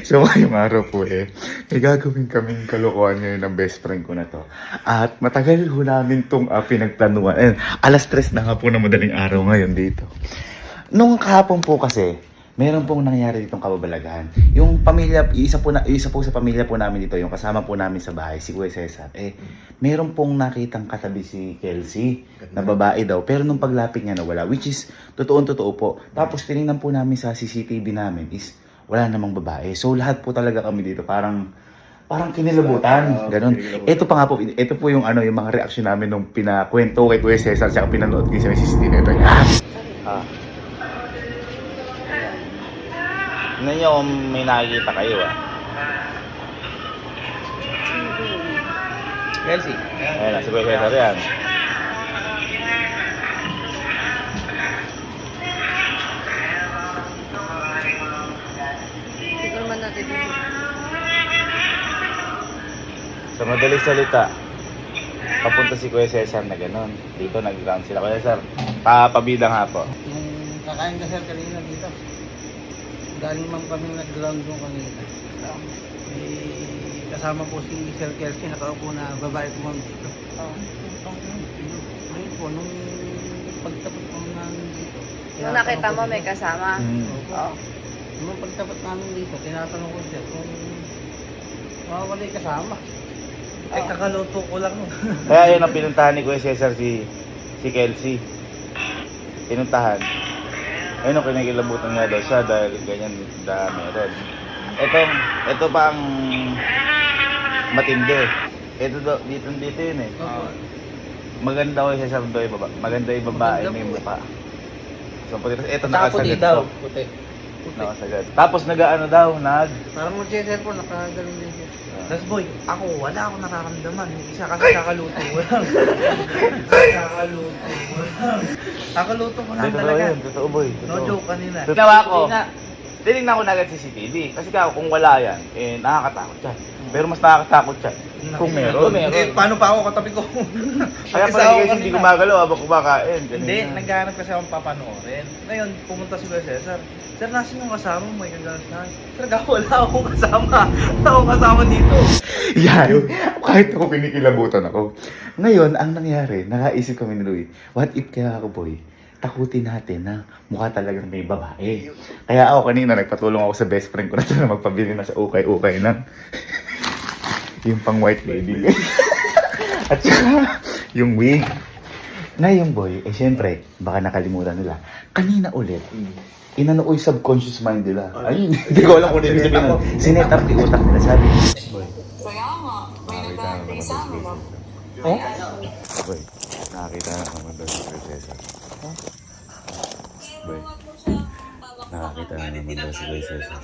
So ngayong araw po may gagawin kaming kalokohan ngayon ng best friend ko na to. At matagal ho namin itong pinagplanuhan. Ayun, alas 3 na nga po na madaling araw ngayon dito. Nung kahapon po kasi, meron pong nangyari ditong kababalaghan. Yung pamilya, isa po sa pamilya po namin dito, yung kasama po namin sa bahay, si Kuya Cesar, meron pong nakitang katabi si Kelsey, na babae daw, pero nung paglapit niya nawala, which is, totoo po. Tapos tinignan po namin sa CCTV namin is, wala namang babae. So lahat po talaga kami dito, parang kinilabutan, ganun. Ito pa nga po, ito po yung yung mga reaksyon namin nung pinakwento kay Kuya Cesar, saka pinanood ko sa CCTV. Ito yan. Tignan nyo kung may nakikita kayo Kelsey. Ayan na, si Kuya Cesar yan. Tignan naman natin dito. Sa madaling salita, papunta si Kuya Cesar na gano'n. Dito nag-ground sila. Kuya Cesar, pabida nga po. Yung kakain ka sir kanina dito. Galing man kami nag-ground doon kanina. Kasama po si Sir Kelsey, nakaupo na babae po ma'am dito. Ngayon po, nung pagtapat po namin dito. Nung nakita mo may kasama? Oo. Nung pagtapat namin dito, tinatanong ko siya kung wala yung kasama. Kakaluto ko lang. Kaya yun ang pinuntahan ni Kuya Cesar si Kelsey. Pinuntahan. Ayun ang kinikilabutan nga daw siya dahil ganyan na meron. Ito pa ang matindi. Dito yun Maganda ko yung Cesar doy baba. Maganda yung babae na yung mukha. So ito nakasagad to. Puti. Nakasagad. Tapos nag-ano daw, Parang mag-Cesar po, nakagaling din siya. Tas boy, wala akong nararamdaman. Yung isa kasi kakaluto ko lang. Kakaluto ko lang Totoo talaga. yun, totoo boy. No joke kanina. Ginawa ko. Tinignan ko na agad CCTV. Kasi kung wala yan, nakakatakot yan. Pero mas nakakatakot yan kung meron. Paano pa ako katabi ko? Kaya pala kasi hindi gumagalaw habang kumakain. Hindi, naghahanap kasi akong papanoorin. Ngayon, pumunta si Kuya Cesar. Sir, nasin yung kasama mo? May kagalas na. Sir, wala akong kasama. Wala akong kasama dito. Yan. Kahit ako pinikilabutan ako. Ngayon, ang nangyari, nakaisip kami ni Louie, what if kaya ako boy, takutin natin na mukha talagang may babae. Kaya ako kanina, nagpatulong ako sa best friend ko na magpabili na sa ukay-ukay ng yung pang white lady. At saka, yung wig. Na yung boy, syempre, baka nakalimutan nila. Kanina ulit, inano yung subconscious mind nila. Ay, hindi ko alam kung ano yung sabihin nun. Sinet up yung utak nila, sabi. Boy. Kaya nga, may nag-aantay sa amin. Boy, nakakita na naman daw si Kuya Cesar. Boy, nakakita na naman daw si Kuya Cesar.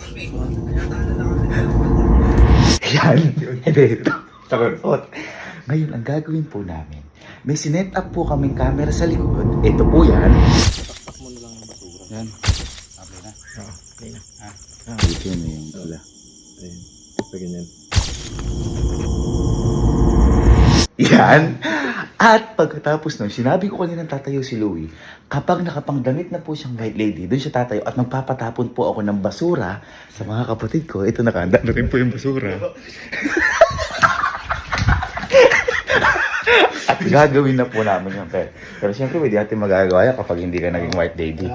Yan. Hindi. Takot. Ngayon, ang gagawin po namin, may sinet up po kaming camera sa likod. Ito po yan. Takpak mo na lang yung basura. Yan. Okay na? Oo. Okay na. Dito na yung pula. Ayun. Paganyan. Yan. At pagkatapos nun, sinabi ko kanina tatayo si Louie, kapag nakapangdamit na po siyang white lady, doon siya tatayo at magpapatapon po ako ng basura sa mga kapatid ko. Ito, nakahanda na rin po yung basura. At gagawin na po namin yung pero siyempre, hindi natin magagawa yan kapag hindi ka naging white lady.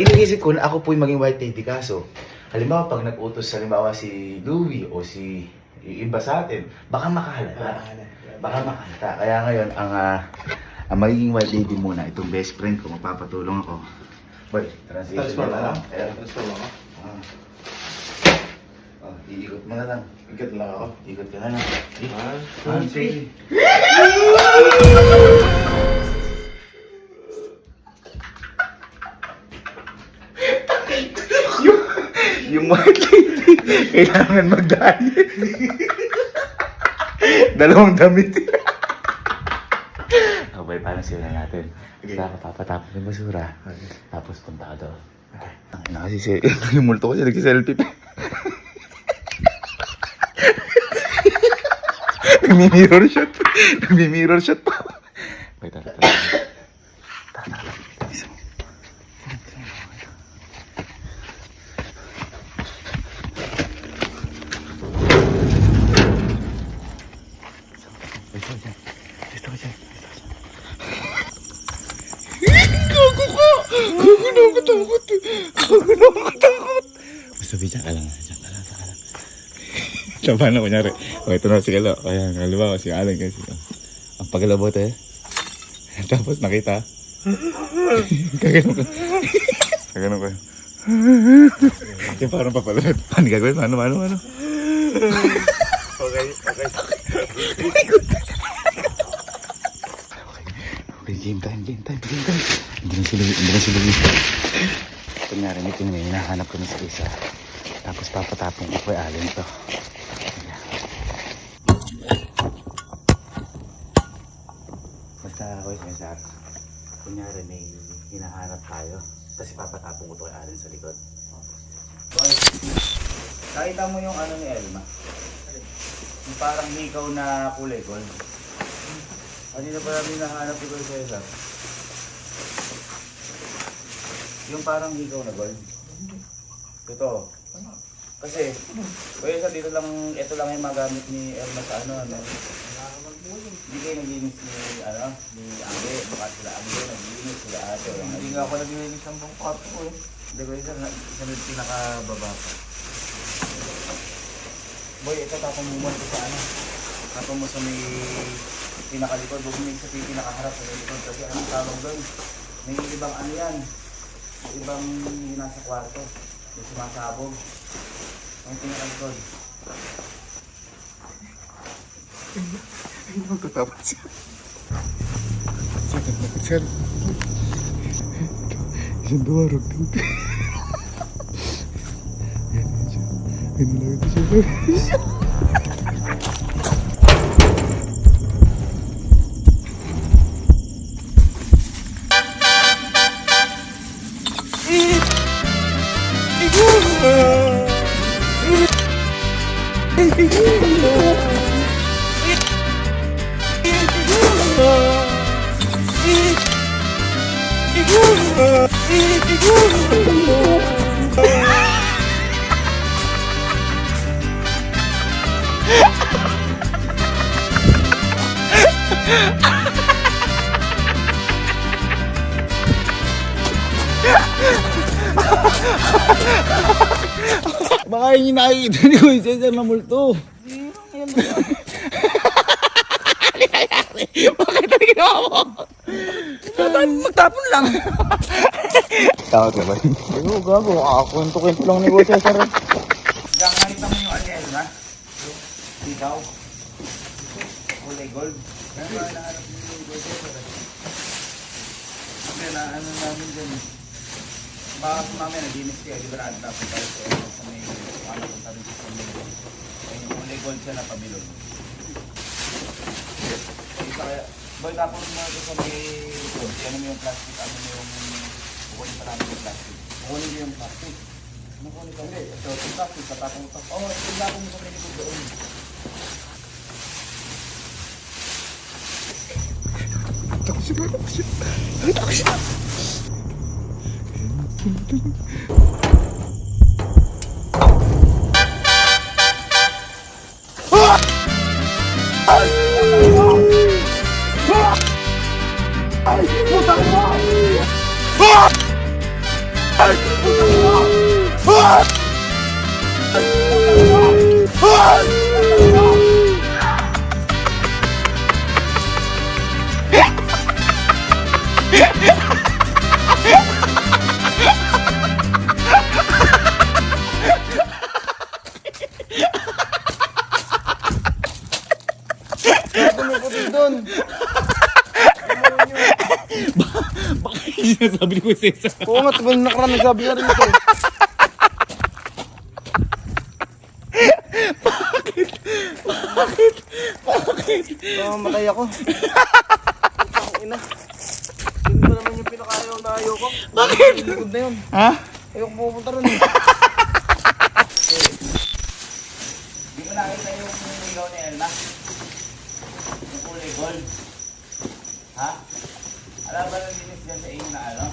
Iniisip ko na ako po yung maging white lady, kaso, halimbawa, pag nag-utos, halimbawa si Louie o si iba sa atin, baka makahalata. Kaya ngayon, ang magiging white lady muna, itong best friend ko, magpapatulong ako. Boy, transition na lang. Iikot mo na lang. Ikot lang ako. Ikot ka na lang. Sige. yung white lady, kailangan mag-diet. 2 damit. Okay, paano sila natin? Basta papatapon yung basura. Tapos punta ka doon. Kasi yung multo ko siya, nag-selfie. Nagmi-mirror shot pa. Wait, tara. nakakatakot. Ako nakakatakot. Basta diyan ka lang. Diyan ka lang. So, paano kunyari? O, ito na si Kalo. Ayan, halimbawa si Alan kasi. Ang pagalabot eh. Tapos nakita. Kaganon ka. Kaganon ka. Yung parang papalad. Paano gagawin? Paano? Okay. Okay, game time. Hindi na si Luis. Kunyari, may hinahanap ko na sa isa. Tapos papatapong ko kay Allen to. Basta ako yung sa kunyari, may hinahanap tayo. Tapos papatapong ko to kay Allen sa likod. Boy, nakita mo yung ano ni Elma? Yung parang hikaw na kulay gold. Kanina pa namin nahanap ni Kuya Cesar. Yung parang hikaw na gold. Totoo. Kasi, Kuya Cesar, ito lang yung magamit ni Elma sa ano. Hindi kayo naglinis ni Angge. Baka sila Angge, naglinis sila ate. Hindi nga ako naglinis ng buong kwarto ko eh. Hindi, Kuya Cesar, isa na pinakababa pa. Boy, ito tapong mo ito sa ano. Tapong mo sa may pinakalikod. Huwag mo sa pinakaharap sa likod. Kasi anong tawag doon? May ibang ano yan. May ibang nasa kwarto. Yung sumasabog. Yung pinakalikod. Ay, magtatapos siya. Sir. Isang duwarog dito. Ay, nalawit siya. Baka yung nakikita ni Kuya Cesar na multo. Bakit ang ginawa mo? Magtapon lang. Tawag ka ba? Ayun, gago. Kwento lang ni Kuya Cesar. Nakakita mo yung alien, ha? Ikaw? Kulay gold. Kaya ba nahanap mo yung Kuya Cesar? Kasi naano namin dyan. Baka kung mamaya naginis kayo, di ba naantapon tayo sa may kamapunta rin sa may yung kulay gold siya na pabilog. Kaya, boy, tapos mo ito sa may likod. Ano mo yung plastic? Ano mo yung kukunin pa namin yung plastic? Kukunin mo yung plastic. Ano kukunin ka? Hindi, ito yung plastic. Patapong ito. Oo, tinapong mo sa may likod doon. Takot siya. Baka yung sinasabi ni Kuya Cesar. Oo nga, tagal nakaraan nagsabi ka rin ito. Bakit? Matay ako. Ang ina. Yun ba naman yung pinakayaw na ayaw ko? Bakit? Likod na yun. Ha? Ayaw ko pupunta rin eh. Di ko nakita yung ilaw ni Elma. Yung kulay gold. Ha? Alam ba nang linis dyan sa inyo na ano?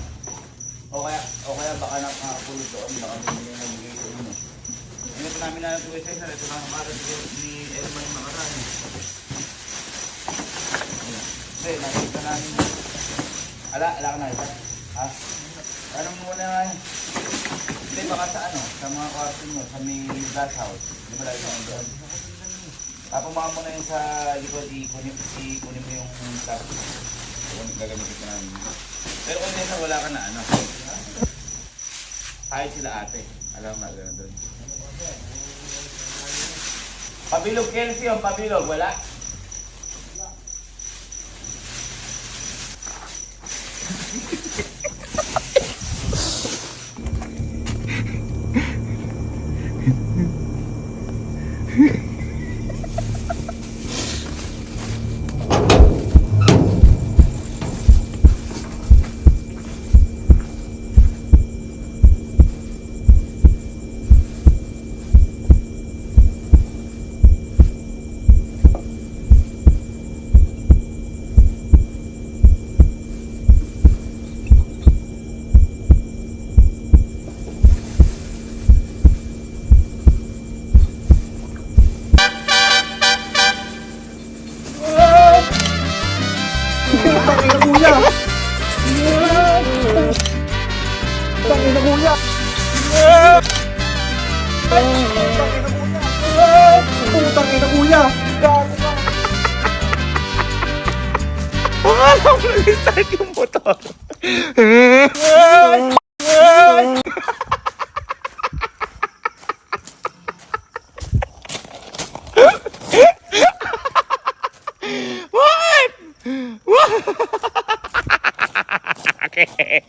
O kaya baka nakapulot doon. Baka may nabigay ko yun. Ito namin na Kuya Cesar. Ito na kamara ni Elma yung nakaraan. Hindi, nakita namin. Ala ka nakita? Ha? Anong muna nga yun? Hindi, baka sa ano, sa mga kwarto mo, sa may glass house. Di ba lagi naman doon? Pumakan mo na yun sa likod, ikunin mo yung plastic. Kung gagamitin ko namin. Pero kung hindi wala ka na ano. Kahit sila ate. Alam mo na gano'n doon. Pabilog, Kelsey, yung pabilog, wala? Alam mo nag-start yung motor. What? What? Okay.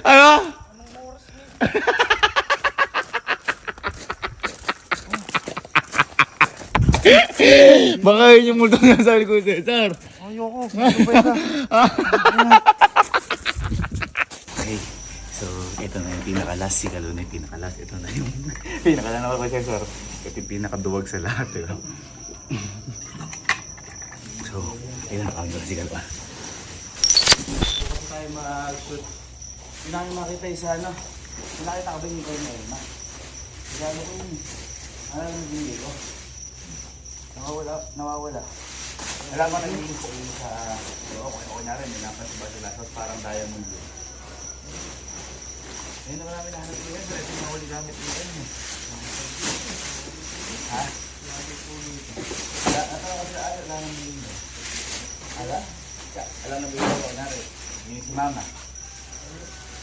Ano? Baka yun yung multo na sabi ko, Cesar. Ayoko. Okay, so ito na yung pinaka-last. Si Kalun na yung pinaka-last. Ito na yung pinaka-last na ko, Cesar. Ito yung pinaka-duwag sa lahat. Diba? So, ito na kami si Kalun. Kasi tayo mag-shoot. Hindi namin makita yung sa ano. Hindi nakita ka ba yung ikaw ngayon, ma? Gano ko yun. Ano yung hindi ko? Nawawala. Alam mo naging ko yun sa... Okay na rin. Napasiba sila. So, parang diamond yun. Ayun na marami nahanap ko yan. Ito yung nahuli gamit yun. Ha? Ito na kasi alam ng bilhin. Ala? Alam na bilhin ko na rin. Yung si mama.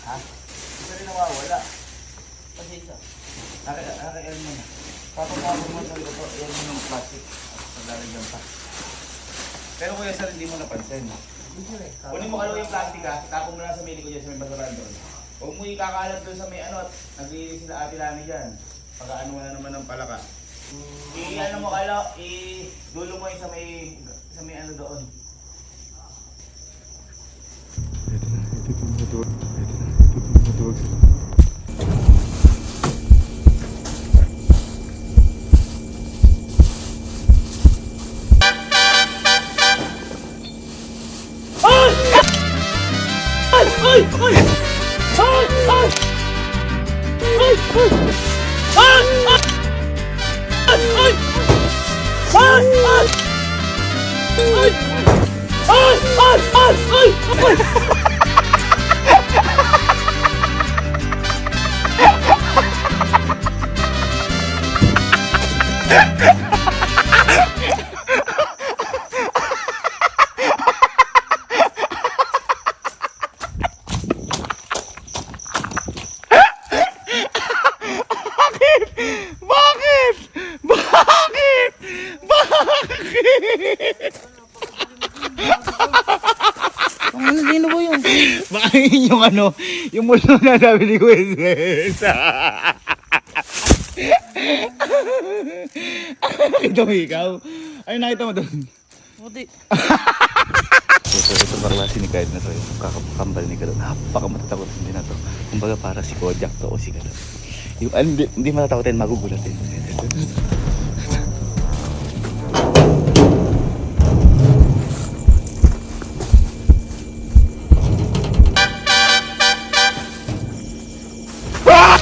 Ha? Ito rin nawawala. Kasi isa. Naka-air mo na. Papapapag mo sa ito. Air mo ng plastic. Paglalagyan pa. Pero kuya sir, hindi mo napansin. Kunin mo kalo yung plastic ha. Tapon mo lang sa mili ko dyan sa may basurahan doon. Huwag mo ikakalat doon sa may ano at naglilinis sila ate Lani dyan. Pagkaano mo na naman ng palaka. I-ano mo kalo, i-dulo mo yung sa may ano doon. Baka yun yung ano, yung multo na sabi ni Wes. Nakita mo ikaw? Ay, nakita mo doon? Hindi. Ito parang si Nikad na to, yung kakambal ni Kalun. Napakamatakot hindi na to. Kumbaga para si Kojak to o si Kalun. Yung, hindi matatakotin, magugulatin. Ah!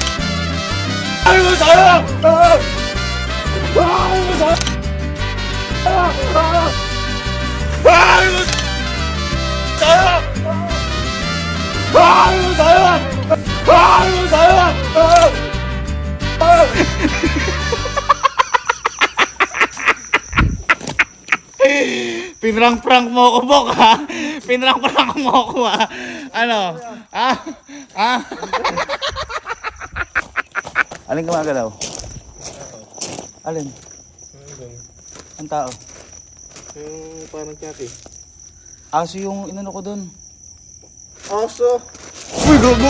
Pinrang-prank mo ako, Bok, ha? Pinrang-prank mo ako, ha? Ano? Ha? Ha? Alin gumagalaw? Alin? Ang tao? Yung parang kaki. Aso yung inano ko dun. Aso! Uy, gago!